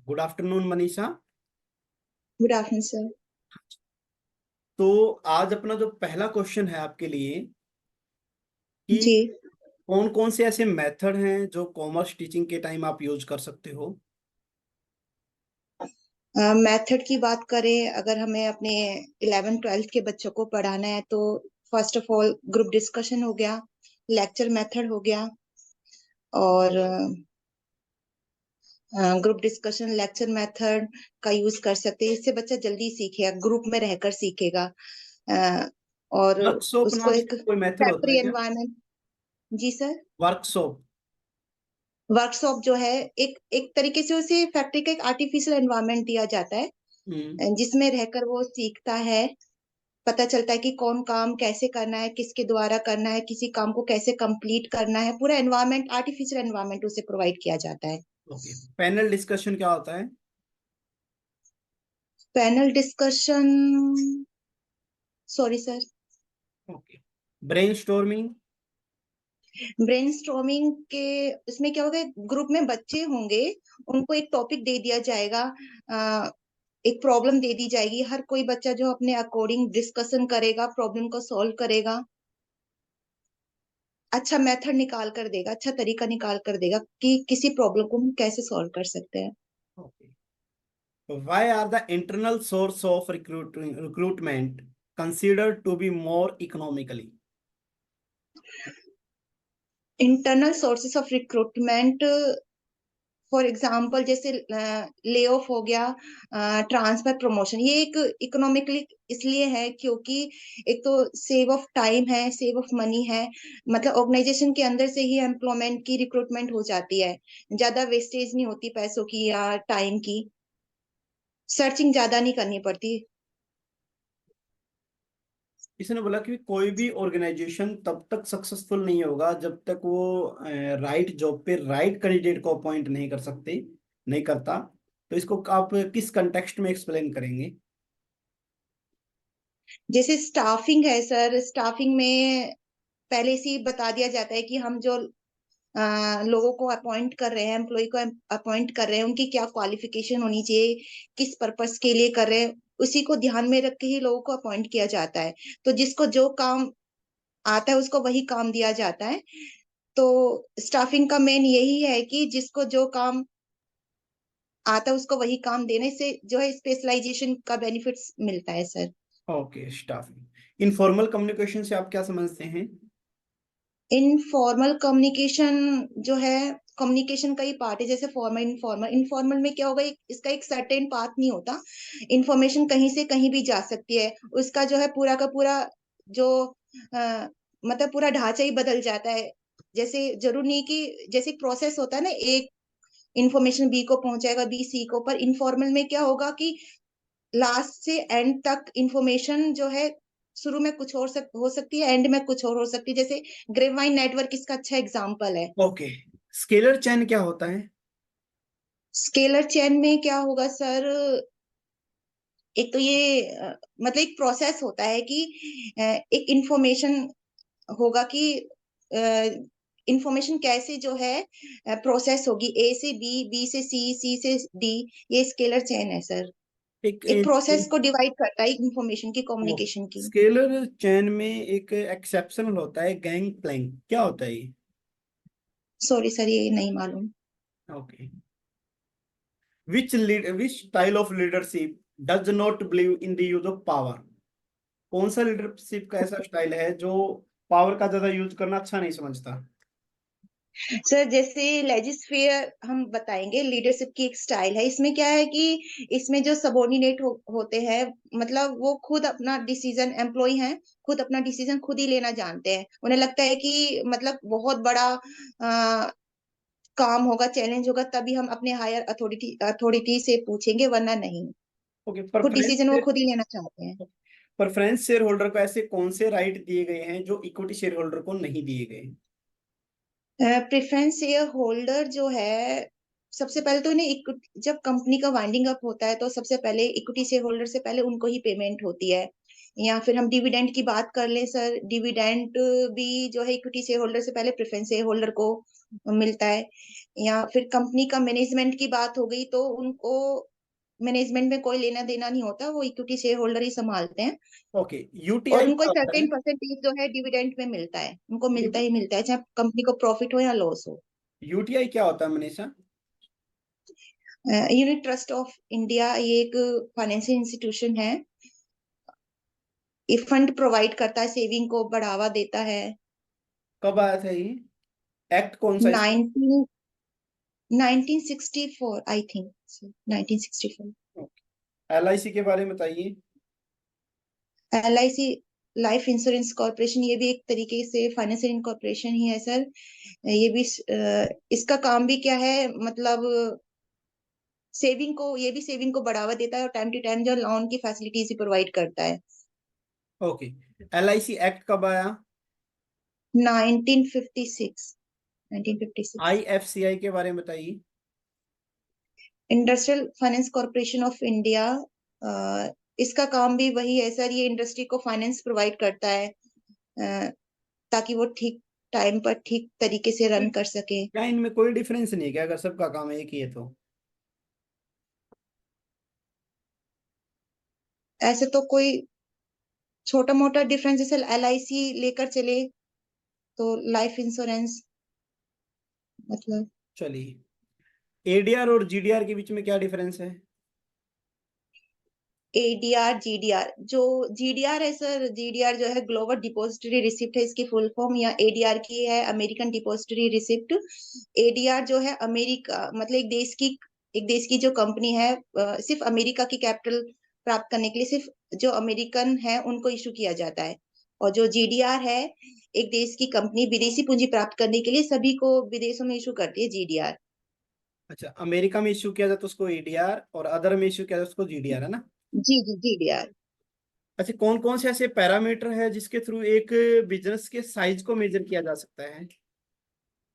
Good afternoon Manisha. Good afternoon sir. तो आज अपना जो पहला क्वेश्चन है आपके लिए कि जी। कौन कौन से ऐसे मेथड हैं जो कॉमर्स टीचिंग के टाइम आप यूज कर सकते हो। मेथड की बात करें, अगर हमें अपने 11th 12th के बच्चों को पढ़ाना है तो first of all group discussion हो गया, लेक्चर मेथड हो गया। और ग्रुप डिस्कशन लेक्चर मेथड का यूज कर सकते हैं। इससे बच्चा जल्दी सीखेगा, ग्रुप में रहकर सीखेगा। अ, और वर्कशॉप उसको नाम एक से कोई मेथड होता है फैक्ट्री क्या? एनवायरनमेंट। जी सर। वर्कशॉप। वर्कशॉप जो है एक एक तरीके से उसे फैक्ट्री का एक आर्टिफिशियल एनवायरनमेंट दिया जाता है, हम्म। जिसमें रहकर वो सीखता है। पता चलता है कि कौन काम कैसे करना है, किसके द्वारा करना है, किसी काम को कैसे कंप्लीट करना है। पूरा एनवायरनमेंट, आर्टिफिशियल एनवायरनमेंट उसे प्रोवाइड किया जाता है। ओके, पैनल डिस्कशन क्या होता है? Panel discussion, sorry sir. Okay, brainstorming. Brainstorming के उसमें क्या होगा, ग्रुप में बच्चे होंगे, उनको एक टॉपिक दे दिया जाएगा, एक प्रॉब्लम दे दी जाएगी। हर कोई बच्चा जो अपने अकॉर्डिंग डिस्कशन करेगा, प्रॉब्लम को सॉल्व करेगा, अच्छा मेथड निकाल कर देगा, अच्छा तरीका निकाल कर देगा कि किसी प्रॉब्लम को हम कैसे सॉल्व कर सकते हैं। Okay, why are the internal source of recruitment considered to be more economically? Internal sources of recruitment, for example जैसे ले ऑफ हो गया, ट्रांसफर, प्रमोशन, ये एक इकोनॉमिकली इसलिए है क्योंकि एक तो सेव ऑफ टाइम है, सेव ऑफ मनी है। मतलब ऑर्गेनाइजेशन के अंदर से ही एम्प्लॉयमेंट की रिक्रूटमेंट हो जाती है, ज्यादा वेस्टेज नहीं होती पैसों की या टाइम की, सर्चिंग ज्यादा नहीं करनी पड़ती। इसने बोला कि कोई भी ऑर्गेनाइजेशन तब तक सक्सेसफुल नहीं होगा जब तक वो राइट जॉब पे राइट कैंडिडेट को अपॉइंट नहीं कर सकते, नहीं करता। तो इसको आप किस कंटेक्स्ट में एक्सप्लेन करेंगे? जैसे स्टाफिंग है सर, स्टाफिंग में पहले से ही बता दिया जाता है कि हम जो लोगों को अपॉइंट कर रहे हैं, एम्प्लॉय को अपॉइंट कर रहे हैं, उनकी क्या क्वालिफिकेशन होनी चाहिए, किस पर्पस के लिए कर रहे हैं, उसी को ध्यान में रख के ही लोगों को अपॉइंट किया जाता है। तो जिसको जो काम आता है उसको वही काम दिया जाता है। तो स्टाफिंग का मेन यही है कि जिसको जो काम आता है उसको वही काम देने से जो है स्पेशलाइजेशन का बेनिफिट्स मिलता है sir. Okay, staffing. Informal communication से आप क्या समझते हैं? इनफॉर्मल कम्युनिकेशन जो है, कम्युनिकेशन का ही पार्ट है, जैसे फॉर्मल इनफॉर्मल। इनफॉर्मल में क्या होगा, इसका एक सर्टेन पाथ नहीं होता, इंफॉर्मेशन कहीं से कहीं भी जा सकती है। उसका जो है पूरा का पूरा जो मतलब पूरा ढांचा ही बदल जाता है। जैसे जरूरी नहीं कि जैसे एक प्रोसेस होता है ना, एक इंफॉर्मेशन बी को पहुंचाएगा, बी सी को, पर इनफॉर्मल में क्या होगा कि लास्ट से एंड तक इंफॉर्मेशन जो है, शुरू में कुछ और हो सकती है, एंड में कुछ और हो सकती है। जैसे ग्रेपवाइन नेटवर्क इसका अच्छा एग्जांपल है। ओके, स्केलर चैन क्या होता है? स्केलर चेन में क्या होगा सर, एक तो ये मतलब एक प्रोसेस होता है कि एक इंफॉर्मेशन होगा कि इंफॉर्मेशन कैसे जो है प्रोसेस होगी, ए से बी, बी से सी, सी से डी। ये स्केलर चेन है सर, एक एक प्रोसेस को डिवाइड करता है इंफॉर्मेशन की, कम्युनिकेशन की। स्केलर चैन में एक एक्सेप्शनल होता है, गैंग प्लैंक। क्या होता है ये? सॉरी सर, ये नहीं मालूम। Okay, which style of leadership does not believe in the use of power? कौन सा लीडरशिप का ऐसा स्टाइल है जो पावर का ज्यादा यूज करना अच्छा नहीं समझता? सर जैसे लेजिस्फेयर हम बताएंगे, लीडरशिप की एक स्टाइल है। इसमें क्या है कि इसमें जो सबॉर्डिनेट होते हैं, मतलब वो खुद अपना डिसीजन, एम्प्लॉय हैं, खुद अपना डिसीजन खुद ही लेना जानते हैं। उन्हें लगता है कि मतलब बहुत बड़ा काम होगा, चैलेंज होगा, तभी हम अपने हायर अथॉरिटी अथॉरिटी से पूछेंगे, वरना नहीं। ओके, खुद डिसीजन वो खुद ही लेना चाहते हैं। प्रेफरेंस शेयर होल्डर को ऐसे कौन से राइट दिए गए हैं जो इक्विटी शेयर होल्डर को नहीं दिए गए? प्रेफरेंस शेयर होल्डर जो है, सबसे पहले तो इन्हें जब कंपनी का वाइंडिंग अप होता है तो सबसे पहले इक्विटी शेयर होल्डर से पहले उनको ही पेमेंट होती है। या फिर हम डिविडेंड की बात कर लें सर, डिविडेंड भी जो है इक्विटी शेयर होल्डर से पहले प्रेफरेंस शेयर होल्डर को मिलता है। या फिर कंपनी का मैनेजमेंट की बात हो गई तो उनको मैनेजमेंट में कोई लेना देना नहीं होता, वो इक्विटी शेयर होल्डर ही संभालते हैं। ओके, और यूटीआई उनको क्या एक होता है? सर्टेन परसेंटेज जो है डिविडेंड में मिलता है, उनको मिलता यूटी ही मिलता है, चाहे कंपनी को प्रॉफिट हो या लॉस हो। यूटीआई क्या होता है Manisha? Unit trust of India ये एक फाइनेंशियल इंस्टीट्यूशन है। ये फंड प्रोवाइड करता है, सेविंग को बढ़ावा देता है। कब आया था ये? एक्ट कौन सा इसका? 19 1964 आई थिंक, 1964। एलआईसी के बारे में बताइए। LIC लाइफ इंश्योरेंस कॉर्पोरेशन, ये भी एक तरीके से फाइनेंशियल कॉर्पोरेशन ही है सर। ये भी इसका काम भी क्या है, मतलब ये भी सेविंग को बढ़ावा देता है और टाइम टू टाइम जो लोन की फैसिलिटीज भी प्रोवाइड करता है। ओके, एलआईसी एक्ट कब आया? 1956, 1956। आईएफसीआई के बारे में बताइए। Industrial finance corporation of India, इसका काम भी वही है सर, ये इंडस्ट्री को फाइनेंस प्रोवाइड करता है ताकि वो ठीक टाइम पर ठीक तरीके से रन कर सके। क्या इनमें कोई डिफरेंस नहीं है क्या, अगर सबका काम एक ही है तो? ऐसे तो कोई छोटा मोटा डिफरेंस, जैसे LIC लेकर चले तो लाइफ इंश्योरेंस, मतलब चलिए, एडीआर और जीडीआर के बीच में क्या डिफरेंस है? ADR GDR, जो GDR है सर, GDR जो है ग्लोबल डिपॉजिटरी रिसिप्ट है इसकी फुल फॉर्म, या ADR की है अमेरिकन डिपॉजिटरी रिसिप्ट। ADR जो है अमेरिका, मतलब एक देश की जो कंपनी है, सिर्फ अमेरिका की कैपिटल प्राप्त करने के लिए सिर्फ जो अमेरिकन है उनको इशू किया जाता है। और जो GDR है, एक देश की कंपनी विदेशी पूंजी प्राप्त करने के लिए सभी को विदेशों में इशू करती है GDR। अच्छा, अमेरिका में इश्यू किया जाता है उसको एडीआर, और अदर में इश्यू किया जाता है उसको जीडीआर, है ना? जी जी, GDR। अच्छा, कौन कौन से ऐसे पैरामीटर है जिसके थ्रू एक बिजनेस के साइज को मेजर किया जा सकता है?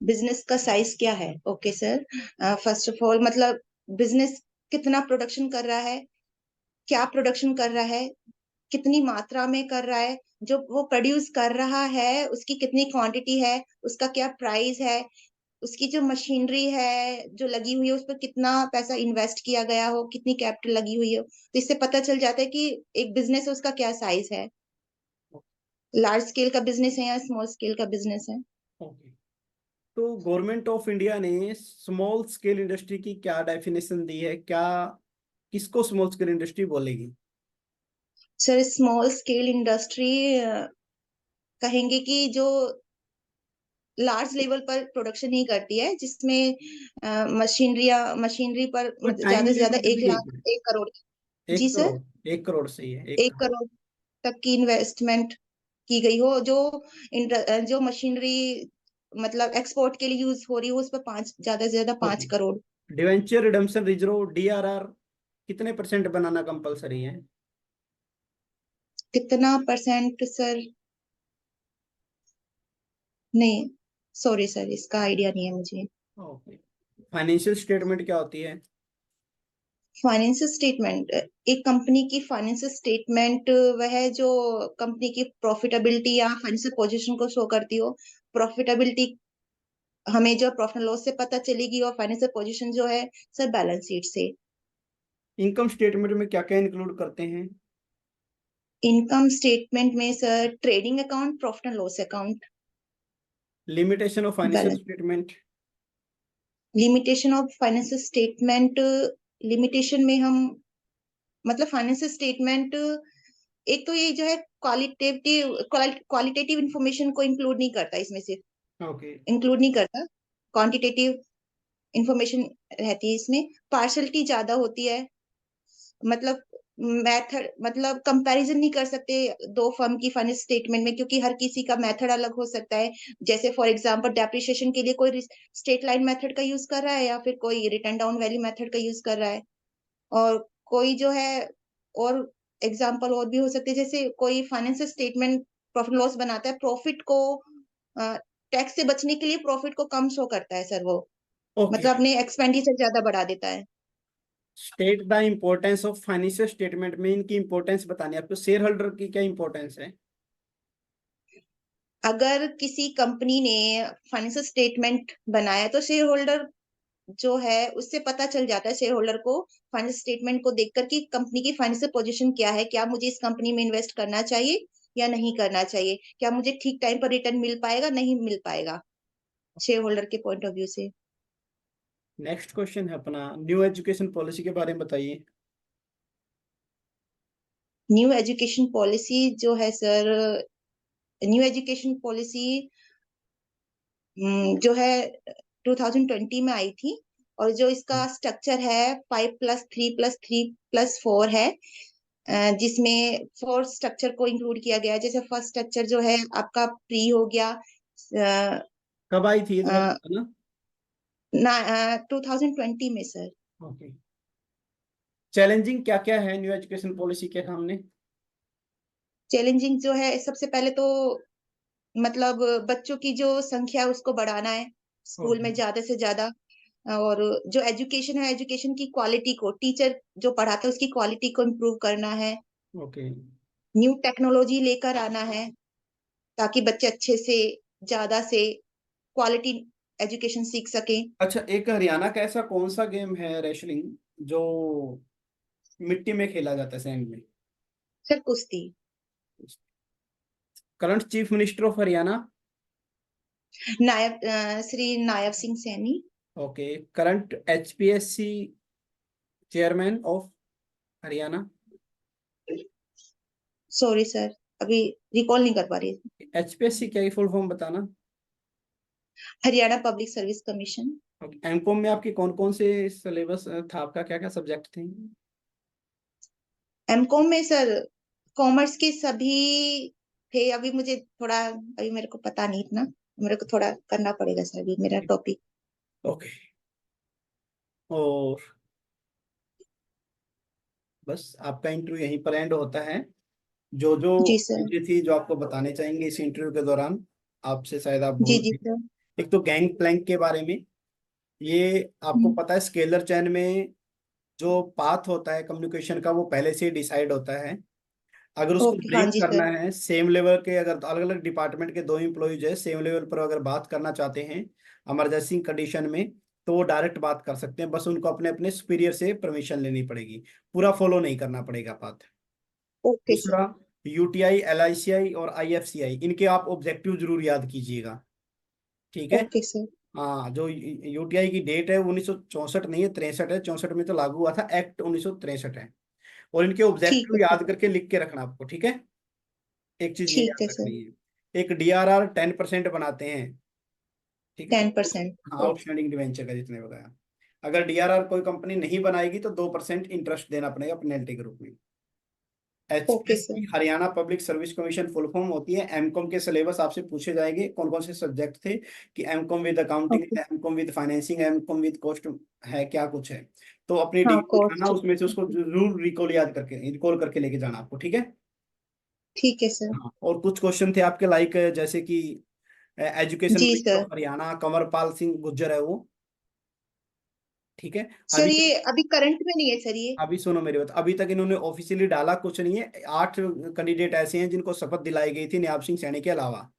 बिजनेस का साइज क्या है, okay sir. First of all, मतलब बिजनेस कितना प्रोडक्शन कर रहा है, क्या प्रोडक्शन कर रहा है, कितनी मात्रा में कर रहा है, जो वो प्रोड्यूस कर रहा है उसकी कितनी क्वांटिटी है, उसका क्या प्राइस है, उसकी जो मशीनरी है जो लगी हुई है उस पर कितना पैसा इन्वेस्ट किया गया हो, कितनी कैपिटल लगी हुई हो, तो इससे पता चल जाता है कि एक बिजनेस है उसका क्या साइज है, लार्ज स्केल का बिजनेस है या स्मॉल स्केल का बिजनेस है। ओके, तो गवर्नमेंट ऑफ इंडिया ने स्मॉल स्केल इंडस्ट्री की क्या डेफिनेशन दी है, क्या किसको स्मॉल स्केल इंडस्ट्री बोलेगी? सर, स्मॉल स्केल इंडस्ट्री कहेंगे कि जो लार्ज लेवल पर प्रोडक्शन नहीं करती है, जिसमें मशीनरी पर कोई टाइम ज्यादा से ज्यादा लिमिट एक भी है लाख क्या? 1 करोड़। जी एक सर, करोड़ 1 करोड़ सही है, 1 करोड़। 1 करोड़ तक की इन्वेस्टमेंट की गई हो, जो मशीनरी मतलब एक्सपोर्ट के लिए यूज हो रही हो, उस पर ज्यादा से ज्यादा okay, 5 crore. Debenture redemption reserve DRR कितने परसेंट बनाना कंपलसरी है? कितना परसेंट सर, नहीं, सॉरी सर, इसका आइडिया नहीं है मुझे। ओके, फाइनेंशियल स्टेटमेंट क्या होती है? फाइनेंशियल स्टेटमेंट, एक कंपनी की फाइनेंशियल स्टेटमेंट वह है जो कंपनी की प्रॉफिटेबिलिटी या फाइनेंशियल पोजीशन को शो करती हो। प्रॉफिटेबिलिटी हमें जो प्रॉफिट लॉस से पता चलेगी, और फाइनेंशियल पोजीशन जो है सर बैलेंस शीट से। इनकम स्टेटमेंट में क्या क्या इंक्लूड करते हैं? इनकम स्टेटमेंट में sir trading account, profit and loss account, limitation of financial balance. Statement. Limitation of financial statement, limitation में हम, मतलब फाइनेंशियल स्टेटमेंट एक तो ये जो है क्वालिटेटिव इंफॉर्मेशन को इंक्लूड नहीं करता इसमें, सिर्फ ओके। इंक्लूड नहीं करता, क्वांटिटेटिव इंफॉर्मेशन रहती है इसमें। पार्शलिटी ज्यादा होती है, मतलब मेथड, मतलब कंपैरिजन नहीं कर सकते दो फर्म की फाइनेंस स्टेटमेंट में, क्योंकि हर किसी का मेथड अलग हो सकता है। जैसे फॉर एग्जांपल डेप्रिसिएशन के लिए कोई स्ट्रेट लाइन मेथड का यूज कर रहा है, या फिर कोई रिटर्न डाउन वैल्यू मेथड का यूज कर रहा है, और कोई जो है, और एग्जांपल और भी हो सकते हैं, जैसे कोई फाइनेंशियल स्टेटमेंट प्रॉफिट लॉस बनाता है, प्रॉफिट को टैक्स से बचने के लिए प्रॉफिट को कम शो करता है सर वो, ओके, मतलब अपने एक्सपेंडिचर ज्यादा बढ़ा देता है। State the importance of financial statement में इनकी इंपॉर्टेंस बतानी है आपको। शेयर होल्डर की क्या इंपॉर्टेंस है? अगर किसी कंपनी ने फाइनेंशियल स्टेटमेंट बनाया तो शेयर होल्डर जो है उससे पता चल जाता है शेयर होल्डर को फाइनेंशियल स्टेटमेंट को देखकर कि कंपनी की फाइनेंशियल पोजीशन क्या है, क्या मुझे इस कंपनी में इन्वेस्ट करना चाहिए या नहीं करना चाहिए, क्या मुझे ठीक टाइम पर रिटर्न मिल पाएगा नहीं मिल पाएगा, शेयर होल्डर के पॉइंट ऑफ व्यू से। नेक्स्ट क्वेश्चन है अपना, न्यू एजुकेशन पॉलिसी के बारे में बताइए। न्यू एजुकेशन पॉलिसी जो है सर, न्यू एजुकेशन पॉलिसी जो है 2020 में आई थी, और जो इसका स्ट्रक्चर है 5+3+3+4 है, जिसमें 4 स्ट्रक्चर को इंक्लूड किया गया है। जैसे फर्स्ट स्ट्रक्चर जो है आपका प्री हो गया, कब आई थी ये जरा अ, बताना। ना 2020 में सर। ओके। चैलेंजिंग क्या क्या है न्यू एजुकेशन पॉलिसी के सामने? चैलेंजिंग जो है सबसे पहले तो मतलब बच्चों की जो संख्या है उसको बढ़ाना है स्कूल ओके। में ज्यादा से ज्यादा, और जो एजुकेशन है एजुकेशन की क्वालिटी को, टीचर जो पढ़ाता है उसकी क्वालिटी को इम्प्रूव करना है। ओके। न्यू टेक्नोलॉजी लेकर आना है ताकि बच्चे अच्छे से क्वालिटी एजुकेशन सीख सकें। अच्छा, एक हरियाणा का ऐसा कौन सा गेम है रेसलिंग जो मिट्टी में खेला जाता है, सैंड में? सर कुश्ती। Current chief minister of Haryana? Nayab Shri Nayab Singh Saini. Okay. Current HPSC chairman of Haryana? Sorry sir, अभी रिकॉल नहीं कर पा रही। एचपीएससी क्या फुल फॉर्म बताना। Haryana public service commission. MCom में आपके कौन कौन से सिलेबस था, आपका क्या क्या सब्जेक्ट थे? एमकॉम में सर कॉमर्स के सभी थे। अभी मुझे थोड़ा, अभी मेरे को पता नहीं इतना, मेरे को थोड़ा करना पड़ेगा सर अभी मेरा टॉपिक। ओके। और बस आपका इंटरव्यू यहीं पर एंड होता है। जो जो जी सर। चीजें थी जो आपको बताने चाहेंगे इस इंटरव्यू के दौरान, आपसे शायद आप जी भूल जी गए। सर। एक तो गैंग प्लैंक के बारे में, ये आपको हम्म, पता है स्केलर चैन में जो पाथ होता है कम्युनिकेशन का वो पहले से ही डिसाइड होता है। अगर उसको ओके हाँ ब्रेक जी करना सर। है, सेम लेवल के अगर अलग अलग डिपार्टमेंट के दो एम्प्लॉयज है सेम लेवल पर अगर बात करना चाहते हैं इमरजेंसी कंडीशन में, तो वो डायरेक्ट बात कर सकते हैं, बस उनको अपने अपने सुपीरियर से परमिशन लेनी पड़ेगी, पूरा फॉलो नहीं करना पड़ेगा पाथ। ओके दूसरा, सर। यूटीआई, एलआईसीआई और आईएफसीआई, इनके आप ऑब्जेक्टिव जरूर याद कीजिएगा। ठीक है। Okay sir. हाँ, जो यूटीआई की डेट है 1964 नहीं है, 63 है, 64 में तो लागू हुआ था, एक्ट 1963 है। और इनके ठीक ऑब्जेक्टिव है सर। याद करके लिख के रखना आपको, ठीक है। एक चीज ये ठीक याद है सर। रखनी है, एक डीआरआर 10% बनाते हैं, ठीक है। 10%। हाँ, आउटस्टैंडिंग डिवेंचर का जितने बताया। अगर डीआरआर कोई कंपनी नहीं बनाएगी तो 2% इंटरेस्ट देना पड़ेगा पेनल्टी के रूप में। Okay sir. HPSC Haryana public service commission full form होती है। एमकॉम के सिलेबस आपसे पूछे जाएंगे कौन कौन से सब्जेक्ट थे, कि एमकॉम विद अकाउंटिंग ओके। है, एमकॉम विद फाइनेंसिंग है, एमकॉम विद कॉस्ट है, क्या कुछ है। तो अपनी हाँ डिग्री उठाना, कॉस्ट। उसमें से उसको जरूर रिकॉल याद करके रिकॉल करके लेके जाना आपको, ठीक है। ठीक है सर। हाँ, और कुछ क्वेश्चन थे आपके लाइक, जैसे कि एजुकेशन जी minister sir. Of Haryana Kanwarpal Singh Gurjar है वो, ठीक है। सर अभी ये अभी करंट में नहीं है सर ये। अभी सुनो मेरी बात, अभी तक इन्होंने ऑफिशियली डाला कुछ नहीं है। 8 कैंडिडेट ऐसे हैं जिनको शपथ दिलाई गई थी नियाब सिंह सैनी के अलावा।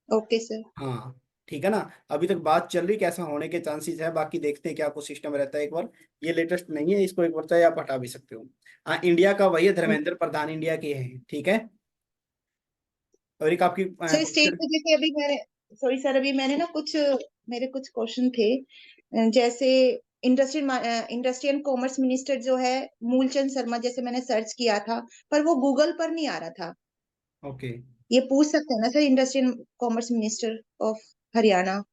Okay sir. हाँ, ठीक है ना। अभी तक बात चल रही, कैसा होने के चांसेस है, बाकी देखते हैं क्या कुछ सिस्टम रहता है। एक बार ये लेटेस्ट नहीं है, इसको एक बार चाहे आप हटा भी सकते हो। हाँ, इंडिया का वही है, धर्मेंद्र प्रधान इंडिया के हैं, ठीक है। और एक आपकी सर स्टेट question। पे जैसे अभी मैंने, सॉरी सर, अभी मैंने ना कुछ, मेरे कुछ क्वेश्चन थे, जैसे इंडस्ट्री एंड कॉमर्स मिनिस्टर जो है मूलचंद शर्मा, जैसे मैंने सर्च किया था पर वो गूगल पर नहीं आ रहा था। ओके। ये पूछ सकते हैं ना sir, industry and commerce minister of Haryana?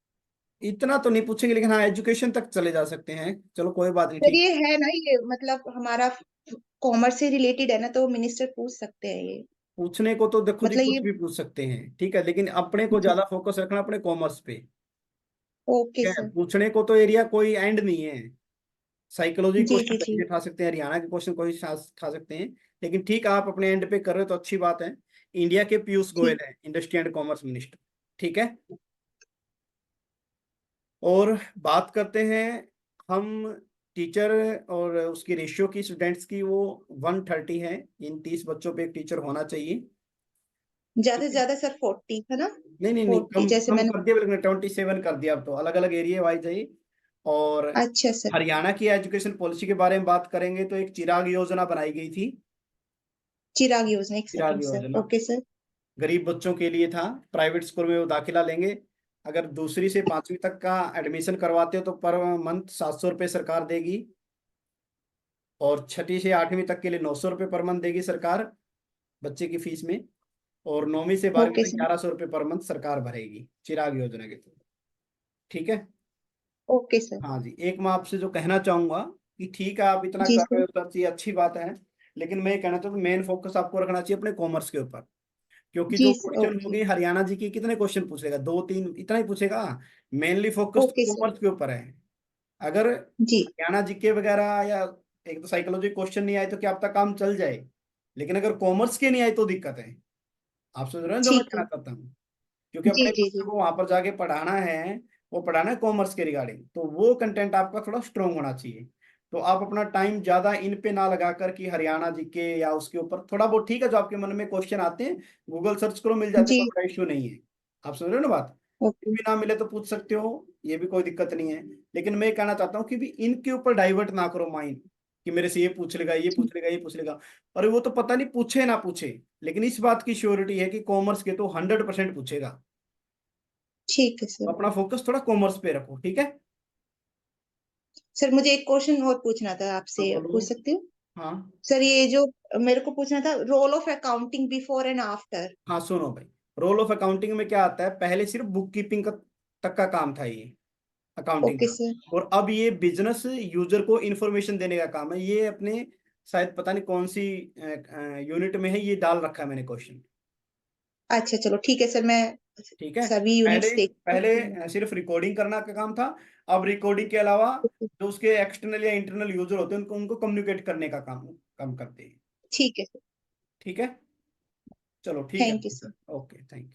इतना तो नहीं पूछेंगे, लेकिन हाँ एजुकेशन तक चले जा सकते हैं, चलो कोई बात नहीं, सर ठीक। ये है ना, ये मतलब हमारा कॉमर्स से रिलेटेड है ना, तो मिनिस्टर पूछ सकते हैं ये। पूछने को तो देखो जी मतलब कुछ ये। भी पूछ सकते हैं, ठीक है, लेकिन अपने को जी। ज्यादा फोकस रखना अपने कॉमर्स पे। ओके ठीक है, सर। पूछने को तो एरिया कोई एंड नहीं है। साइकोलॉजी जी क्वेश्चन जी जी। कहीं से उठा सकते हैं, हरियाणा के क्वेश्चन कोई उठा सकते हैं। लेकिन ठीक है, आप अपने एंड पे कर रहे हो तो अच्छी बात है। इंडिया के पीयूष गोयल ठीक। है इंडस्ट्री एंड कॉमर्स मिनिस्टर, ठीक है। और बात करते हैं हम टीचर और उसकी रेशियो की स्टूडेंट्स की वो 130 है, इन 30 बच्चों पे एक टीचर होना चाहिए। ज्यादा ठीक से है? ज्यादा सर 40 है ना? नहीं नहीं नहीं, 40 कम जैसे कम मैंने। कर दिया, बिल्कुल 27 कर दिया अब तो, अलग अलग एरिया वाइज है ये। और अच्छा सर। हरियाणा की एजुकेशन पॉलिसी के बारे में बात करेंगे तो एक चिराग योजना बनाई गई थी। चिराग योजना, एक चिराग सेकंड सर, योजना ओके सर। गरीब बच्चों के लिए था, प्राइवेट स्कूल में वो दाखिला लेंगे। अगर दूसरी से 5वीं तक का एडमिशन करवाते हो तो पर मंथ 700 रुपये सरकार देगी, और छठी से 8वीं तक के लिए 900 रुपये पर मंथ देगी सरकार बच्चे की फीस में, और 9वीं से 12वीं ओके तक सर। 1100 रुपये पर मंथ सरकार भरेगी चिराग योजना के थ्रू। ठीक है? Okay sir. हाँ जी, एक मैं आपसे जो कहना चाहूंगा कि ठीक है आप इतना जी कर रहे सर। हो सर, ये अच्छी बात है, लेकिन मैं ये कहना चाहता हूँ मेन फोकस आपको रखना चाहिए अपने कॉमर्स के ऊपर। क्योंकि जी जो सर। Question okay. होंगे हरियाणा जी की, कितने क्वेश्चन पूछेगा, 2 3 इतना ही पूछेगा। मेनली फोकस तो ओके सर। कॉमर्स के ऊपर है। अगर जी। हरियाणा जीके वगैरह या एक दो साइकोलॉजी क्वेश्चन नहीं आए तो क्या आपका काम चल जाए, लेकिन अगर कॉमर्स के नहीं आए तो दिक्कत है। आप समझ रहे हैं जो मैं ठीक कहना है। चाहता हूँ? क्योंकि जी अपने जी बच्चों जी। को वहां पर जाके पढ़ाना है, वो पढ़ाना है कॉमर्स के रिगार्डिंग, तो वो कंटेंट आपका थोड़ा स्ट्रोंग होना चाहिए। तो आप अपना टाइम ज्यादा इन पे ना लगा कर कि हरियाणा जीके या उसके ऊपर, थोड़ा बहुत ठीक है जो आपके मन में क्वेश्चन आते हैं गूगल सर्च करो मिल जाते हैं, जी। कोई बड़ा इश्यू नहीं है। आप समझ रहे हो ना बात? ओके। भी ना मिले तो पूछ सकते हो, ये भी कोई दिक्कत नहीं है। लेकिन मैं कहना चाहता हूँ कि भी इनके ऊपर डाइवर्ट ना करो माइंड, कि मेरे से ये पूछ लेगा, ये पूछ लेगा, ये पूछ लेगा। और वो तो पता नहीं पूछे ना पूछे, लेकिन इस बात की श्योरिटी है कि कॉमर्स के तो 100% पूछेगा। ठीक है तो सर। अपना फोकस थोड़ा कॉमर्स पे रखो, ठीक है? सर मुझे एक क्वेश्चन और पूछना था हाँ आपसे, बोलो। पूछ सकती हूँ? हाँ सर ये जो मेरे को पूछना था, role of accounting before and after. हाँ, सुनो भाई, रोल ऑफ अकाउंटिंग में क्या आता है, पहले सिर्फ बुक कीपिंग का तक का काम था ये, अकाउंटिंग ओके का। सर। और अब ये बिजनेस यूजर को इंफॉर्मेशन देने का काम है, ये अपने शायद पता नहीं कौन सी यूनिट में है, ये डाल रखा है मैंने क्वेश्चन। अच्छा चलो ठीक है सर, मैं ठीक है? सभी पहले यूनिट्स देख। पहले सिर्फ रिकॉर्डिंग करना का काम था, अब रिकॉर्डिंग के अलावा जो उसके एक्सटर्नल या इंटरनल यूजर होते हैं उनको उनको कम्युनिकेट करने का काम करते हैं। ठीक है सर। ठीक है? चलो ठीक है thank you sir. Sir, okay, thank you.